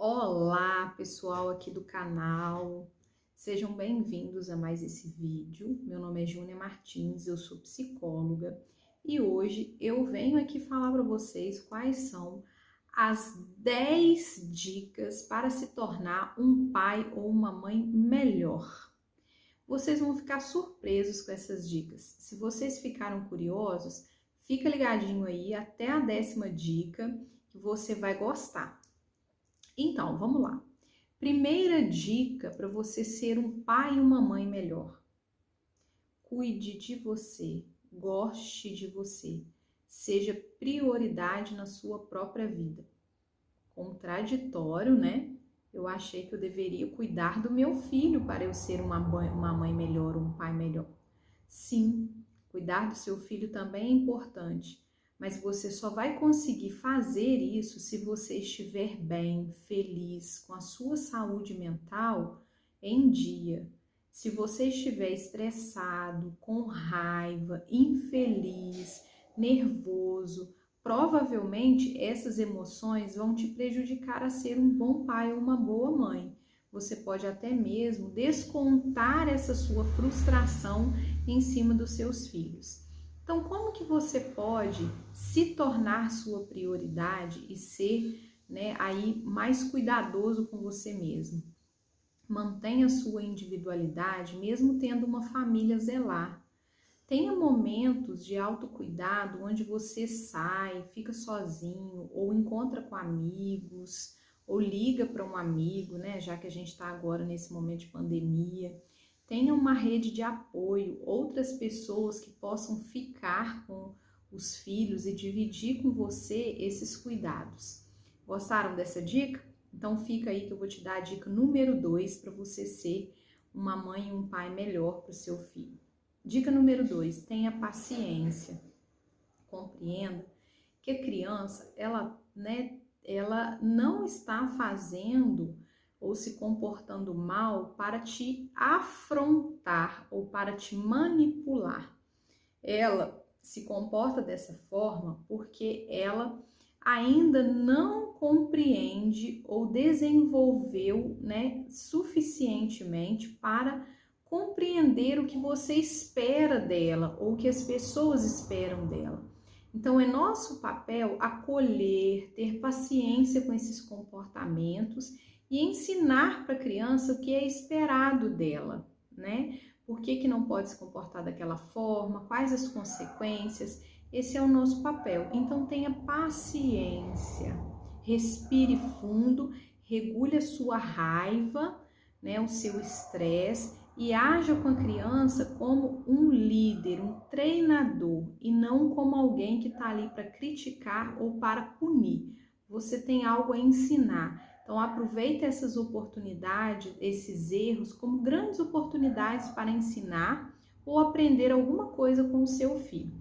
Olá, pessoal aqui do canal. Sejam bem-vindos a mais esse vídeo. Meu nome é Júnia Martins, eu sou psicóloga e hoje eu venho aqui falar para vocês quais são as 10 dicas para se tornar um pai ou uma mãe melhor. Vocês vão ficar surpresos com essas dicas. Se vocês ficaram curiosos, fica ligadinho aí até a 10ª dica que você vai gostar. Então, vamos lá. Primeira dica para você ser um pai e uma mãe melhor. Cuide de você, goste de você, seja prioridade na sua própria vida. Contraditório, né? Eu achei que eu deveria cuidar do meu filho para eu ser uma mãe melhor, um pai melhor. Sim, cuidar do seu filho também é importante. Mas você só vai conseguir fazer isso se você estiver bem, feliz, com a sua saúde mental em dia. Se você estiver estressado, com raiva, infeliz, nervoso, provavelmente essas emoções vão te prejudicar a ser um bom pai ou uma boa mãe. Você pode até mesmo descontar essa sua frustração em cima dos seus filhos. Então, como que você pode se tornar sua prioridade e ser, aí mais cuidadoso com você mesmo? Mantenha sua individualidade, mesmo tendo uma família a zelar. Tenha momentos de autocuidado onde você sai, fica sozinho, ou encontra com amigos, ou liga para um amigo, né? Já que a gente está agora nesse momento de pandemia. Tenha uma rede de apoio, outras pessoas que possam ficar com os filhos e dividir com você esses cuidados. Gostaram dessa dica? Então fica aí que eu vou te dar a dica número 2 para você ser uma mãe e um pai melhor para o seu filho. Dica número 2, tenha paciência. Compreenda que a criança, ela não está fazendo ou se comportando mal para te afrontar ou para te manipular. Ela se comporta dessa forma porque ela ainda não compreende ou desenvolveu, suficientemente para compreender o que você espera dela ou o que as pessoas esperam dela. Então, é nosso papel acolher, ter paciência com esses comportamentos e ensinar para a criança o que é esperado dela, né? Por que não pode se comportar daquela forma, quais as consequências, esse é o nosso papel. Então tenha paciência, respire fundo, regule a sua raiva, o seu estresse e haja com a criança como um líder, um treinador e não como alguém que está ali para criticar ou para punir. Você tem algo a ensinar. Então, aproveite essas oportunidades, esses erros, como grandes oportunidades para ensinar ou aprender alguma coisa com o seu filho.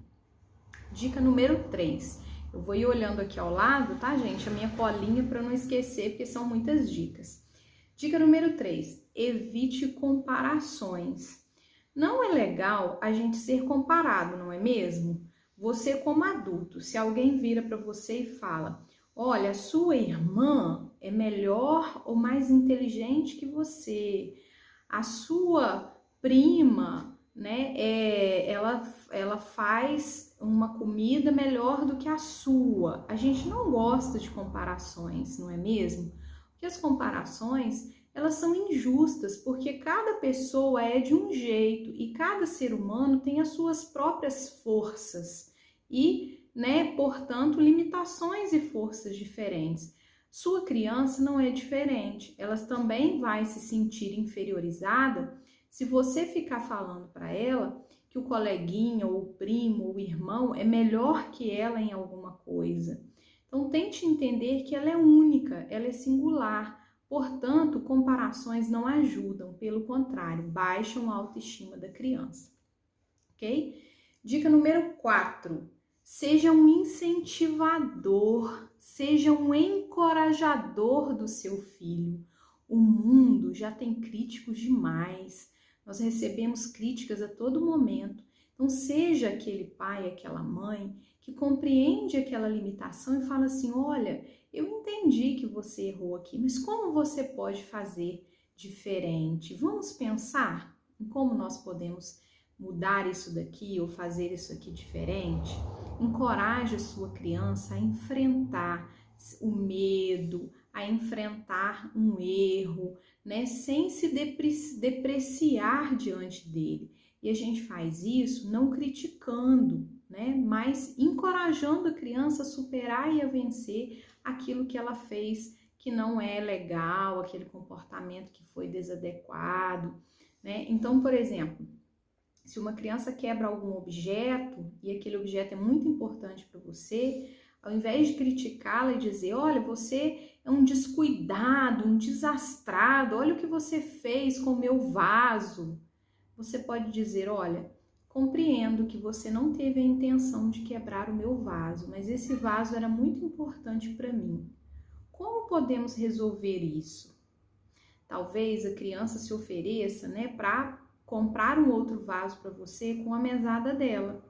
Dica número 3. Eu vou ir olhando aqui ao lado, tá, gente? A minha colinha para não esquecer, porque são muitas dicas. Dica número 3. Evite comparações. Não é legal a gente ser comparado, não é mesmo? Você como adulto, se alguém vira para você e fala: olha, a sua irmã é melhor ou mais inteligente que você. A sua prima, ela faz uma comida melhor do que a sua. A gente não gosta de comparações, não é mesmo? Porque as comparações, elas são injustas, porque cada pessoa é de um jeito e cada ser humano tem as suas próprias forças e portanto, limitações e forças diferentes. Sua criança não é diferente, ela também vai se sentir inferiorizada se você ficar falando para ela que o coleguinha, ou o primo, ou o irmão é melhor que ela em alguma coisa. Então, tente entender que ela é única, ela é singular. Portanto, comparações não ajudam, pelo contrário, baixam a autoestima da criança. Ok? Dica número 4. Seja um incentivador, seja um encorajador do seu filho. O mundo já tem críticos demais. Nós recebemos críticas a todo momento. Então, seja aquele pai, aquela mãe que compreende aquela limitação e fala assim: olha, eu entendi que você errou aqui, mas como você pode fazer diferente? Vamos pensar em como nós podemos mudar isso daqui ou fazer isso aqui diferente? Encoraje a sua criança a enfrentar o medo, a enfrentar um erro, né, sem se depreciar diante dele. E a gente faz isso não criticando, né, mas encorajando a criança a superar e a vencer aquilo que ela fez que não é legal, aquele comportamento que foi desadequado, né? Então, por exemplo, se uma criança quebra algum objeto e aquele objeto é muito importante para você, ao invés de criticá-la e dizer, olha, você é um descuidado, um desastrado, olha o que você fez com o meu vaso. Você pode dizer, olha, compreendo que você não teve a intenção de quebrar o meu vaso, mas esse vaso era muito importante para mim. Como podemos resolver isso? Talvez a criança se ofereça, né, para comprar um outro vaso para você com a mesada dela.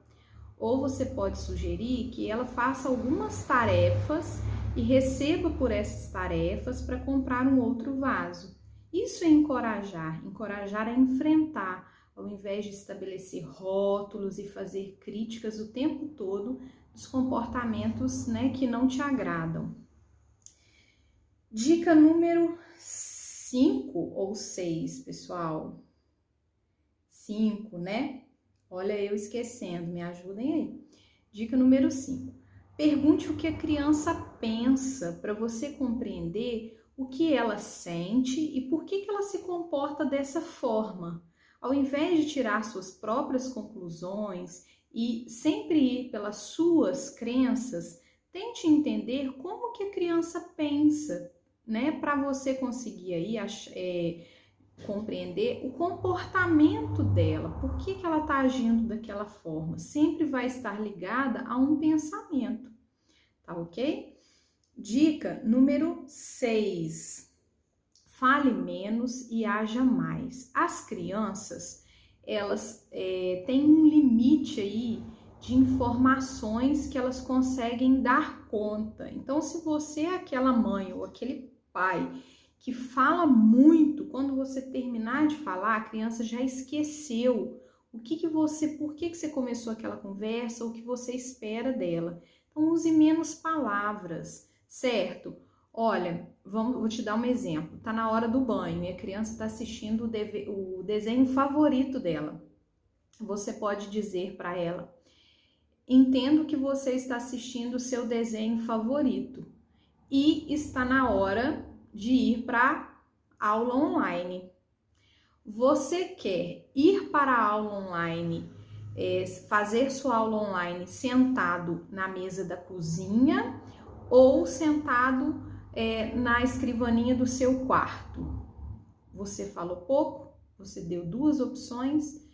Ou você pode sugerir que ela faça algumas tarefas e receba por essas tarefas para comprar um outro vaso. Isso é encorajar a enfrentar, ao invés de estabelecer rótulos e fazer críticas o tempo todo dos comportamentos, né, que não te agradam. Dica número 5 ou 6, pessoal? 5, né? Olha, eu esquecendo, me ajudem aí. Dica número 5. Pergunte o que a criança pensa para você compreender o que ela sente e por que ela se comporta dessa forma. Ao invés de tirar suas próprias conclusões e sempre ir pelas suas crenças, tente entender como que a criança pensa, né? Para você conseguir aí compreender o comportamento dela, por que ela está agindo daquela forma. Sempre vai estar ligada a um pensamento, tá ok? Dica número 6. Fale menos e haja mais. As crianças, elas têm um limite aí de informações que elas conseguem dar conta. Então, se você é aquela mãe ou aquele pai que fala muito, quando você terminar de falar, a criança já esqueceu por que você começou aquela conversa, o que você espera dela. Então, use menos palavras, certo? Olha, vou te dar um exemplo. Tá na hora do banho e a criança está assistindo o desenho favorito dela. Você pode dizer para ela: entendo que você está assistindo o seu desenho favorito e está na hora de ir para a aula online. Você quer ir para a aula online, fazer sua aula online sentado na mesa da cozinha ou sentado na escrivaninha do seu quarto? Você falou pouco, você deu duas opções,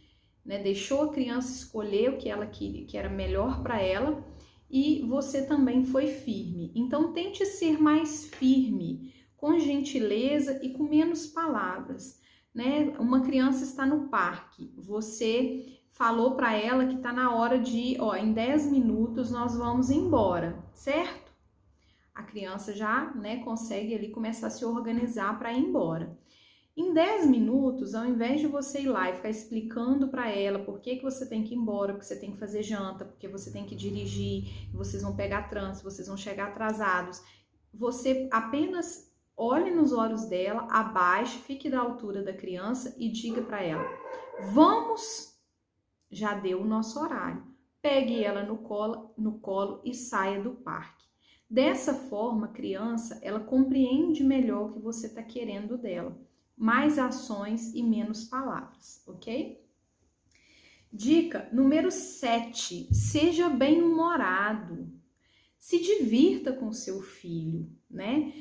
né? Deixou a criança escolher o que ela queria, que era melhor para ela, e você também foi firme. Então tente ser mais firme, com gentileza e com menos palavras, né? Uma criança está no parque, você falou para ela que está na hora de, em 10 minutos nós vamos embora, certo? A criança já, né, consegue ali começar a se organizar para ir embora. Em 10 minutos, ao invés de você ir lá e ficar explicando para ela por que você tem que ir embora, porque você tem que fazer janta, porque você tem que dirigir, vocês vão pegar trânsito, vocês vão chegar atrasados, você apenas olhe nos olhos dela, abaixe, fique da altura da criança e diga para ela: vamos, já deu o nosso horário. Pegue ela no colo e saia do parque. Dessa forma, a criança, ela compreende melhor o que você está querendo dela. Mais ações e menos palavras, ok? Dica número 7. Seja bem-humorado. Se divirta com seu filho, né?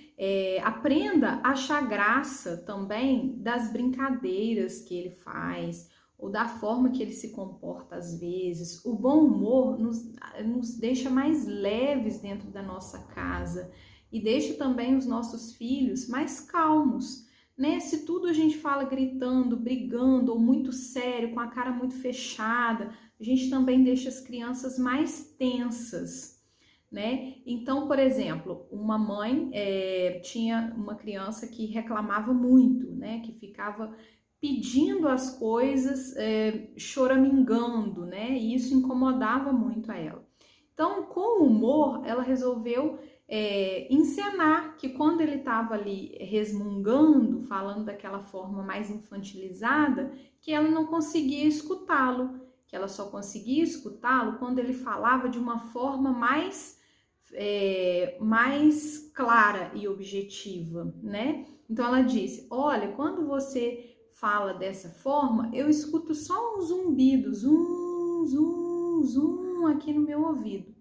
Aprenda a achar graça também das brincadeiras que ele faz ou da forma que ele se comporta às vezes. O bom humor nos deixa mais leves dentro da nossa casa e deixa também os nossos filhos mais calmos, né? Se tudo a gente fala gritando, brigando ou muito sério, com a cara muito fechada, a gente também deixa as crianças mais tensas. né? Então, por exemplo, uma mãe tinha uma criança que reclamava muito, né? Que ficava pedindo as coisas, choramingando, né? E isso incomodava muito a ela. Então, com o humor, ela resolveu encenar que quando ele estava ali resmungando, falando daquela forma mais infantilizada, que ela não conseguia escutá-lo, que ela só conseguia escutá-lo quando ele falava de uma forma mais clara e objetiva, né? Então ela disse: olha, quando você fala dessa forma, eu escuto só um zumbido, zum, zum, zum aqui no meu ouvido.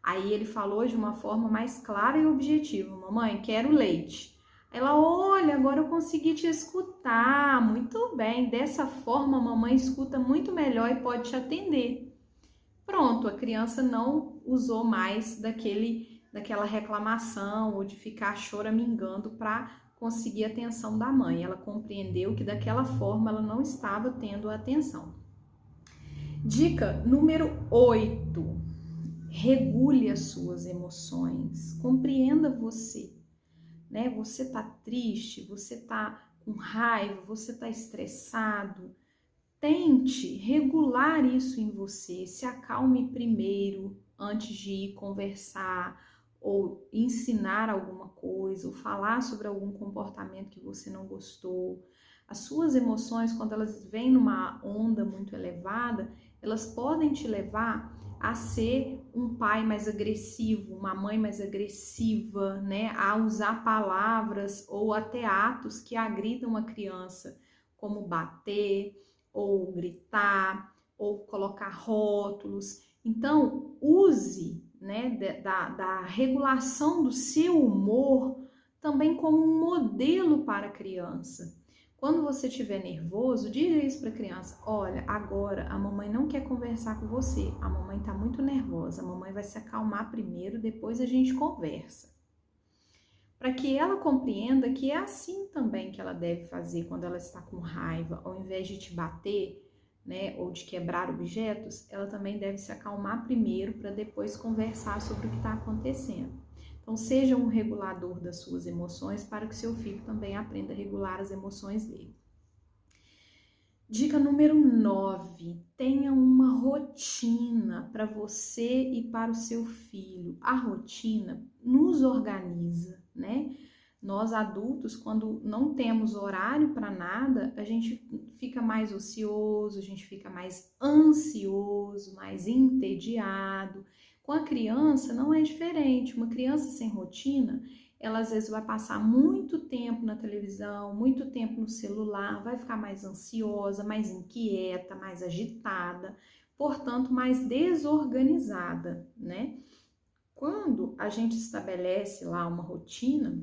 Aí ele falou de uma forma mais clara e objetiva: mamãe, quero leite. Ela: olha, agora eu consegui te escutar, muito bem, dessa forma a mamãe escuta muito melhor e pode te atender. Pronto, a criança não usou mais daquela reclamação ou de ficar choramingando para conseguir a atenção da mãe. Ela compreendeu que daquela forma ela não estava tendo a atenção. Dica número 8. Regule as suas emoções. Compreenda você, né? Você tá triste, você tá com raiva, você tá estressado. Tente regular isso em você, se acalme primeiro antes de ir conversar ou ensinar alguma coisa ou falar sobre algum comportamento que você não gostou. As suas emoções, quando elas vêm numa onda muito elevada, elas podem te levar a ser um pai mais agressivo, uma mãe mais agressiva, né? A usar palavras ou até atos que agridam a criança, como bater, ou gritar, ou colocar rótulos. Então, use, né, da regulação do seu humor também como um modelo para a criança. Quando você estiver nervoso, diga isso para a criança: olha, agora a mamãe não quer conversar com você, a mamãe está muito nervosa, a mamãe vai se acalmar primeiro, depois a gente conversa. Para que ela compreenda que é assim também que ela deve fazer quando ela está com raiva, ao invés de te bater, né, ou de quebrar objetos, ela também deve se acalmar primeiro para depois conversar sobre o que está acontecendo. Então, seja um regulador das suas emoções para que seu filho também aprenda a regular as emoções dele. Dica número 9, tenha uma rotina para você e para o seu filho. A rotina nos organiza, né? Nós adultos, quando não temos horário para nada, a gente fica mais ocioso, a gente fica mais ansioso, mais entediado. Com a criança não é diferente. Uma criança sem rotina, ela às vezes vai passar muito tempo na televisão, muito tempo no celular, vai ficar mais ansiosa, mais inquieta, mais agitada, portanto, mais desorganizada, né? Quando a gente estabelece lá uma rotina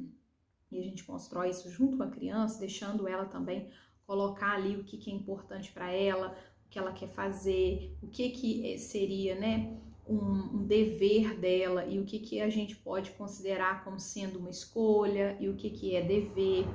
e a gente constrói isso junto com a criança, deixando ela também colocar ali o que é importante para ela, o que ela quer fazer, o que seria, né, um dever dela e o que a gente pode considerar como sendo uma escolha e o que é dever.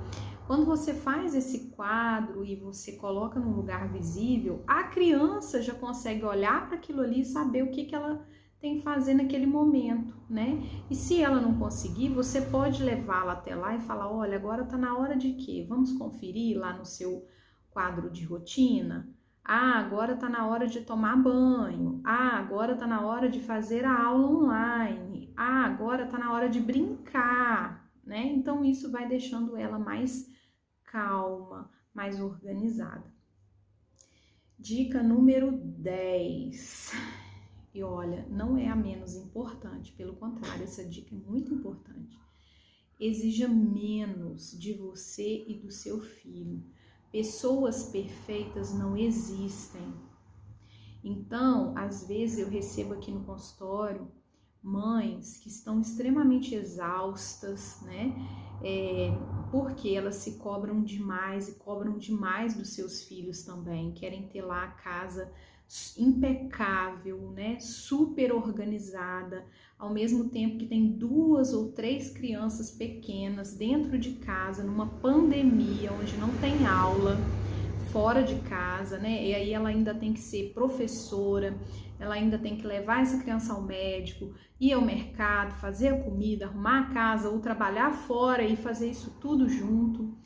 Quando você faz esse quadro e você coloca num lugar visível, a criança já consegue olhar para aquilo ali e saber o que ela tem que fazer naquele momento, né? E se ela não conseguir, você pode levá-la até lá e falar: olha, agora tá na hora de quê? Vamos conferir lá no seu quadro de rotina? Ah, agora tá na hora de tomar banho. Ah, agora tá na hora de fazer a aula online. Ah, agora tá na hora de brincar, né? Então isso vai deixando ela mais calma, mais organizada. Dica número 10. E olha, não é a menos importante, pelo contrário, essa dica é muito importante. Exija menos de você e do seu filho. Pessoas perfeitas não existem. Então, às vezes eu recebo aqui no consultório mães que estão extremamente exaustas, né? Porque elas se cobram demais e cobram demais dos seus filhos também. Querem ter lá a casa impecável, né? Super organizada, ao mesmo tempo que tem 2 ou 3 crianças pequenas dentro de casa, numa pandemia onde não tem aula, fora de casa, né? E aí ela ainda tem que ser professora, ela ainda tem que levar essa criança ao médico, ir ao mercado, fazer a comida, arrumar a casa ou trabalhar fora e fazer isso tudo junto.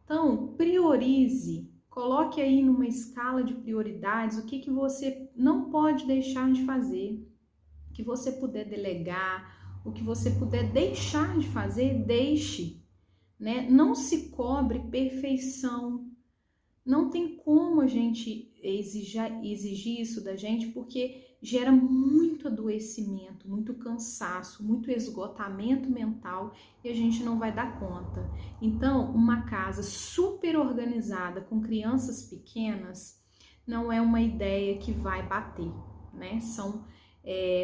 Então, priorize, coloque aí numa escala de prioridades o que você não pode deixar de fazer, o que você puder delegar, o que você puder deixar de fazer, deixe, né? Não se cobre perfeição. Não tem como a gente exigir isso da gente, porque gera muito adoecimento, muito cansaço, muito esgotamento mental e a gente não vai dar conta. Então, uma casa super organizada com crianças pequenas não é uma ideia que vai bater, né?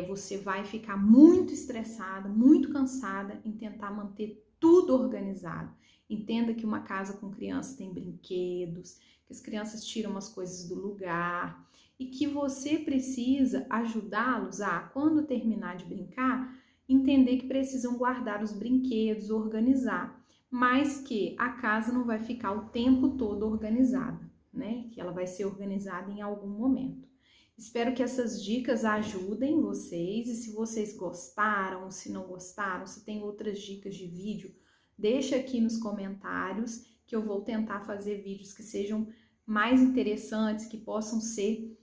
Você vai ficar muito estressada, muito cansada em tentar manter tudo organizado. Entenda que uma casa com criança tem brinquedos, que as crianças tiram as coisas do lugar e que você precisa ajudá-los a, quando terminar de brincar, entender que precisam guardar os brinquedos, organizar, mas que a casa não vai ficar o tempo todo organizada, né? Que ela vai ser organizada em algum momento. Espero que essas dicas ajudem vocês e se vocês gostaram, se não gostaram, se tem outras dicas de vídeo, deixa aqui nos comentários que eu vou tentar fazer vídeos que sejam mais interessantes, que possam ser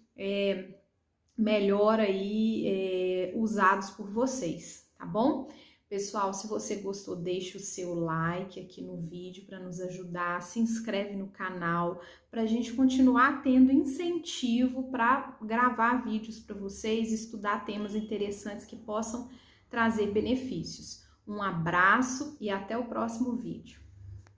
melhor aí usados por vocês, tá bom? Pessoal, se você gostou, deixa o seu like aqui no vídeo para nos ajudar, se inscreve no canal para a gente continuar tendo incentivo para gravar vídeos para vocês, estudar temas interessantes que possam trazer benefícios. Um abraço e até o próximo vídeo.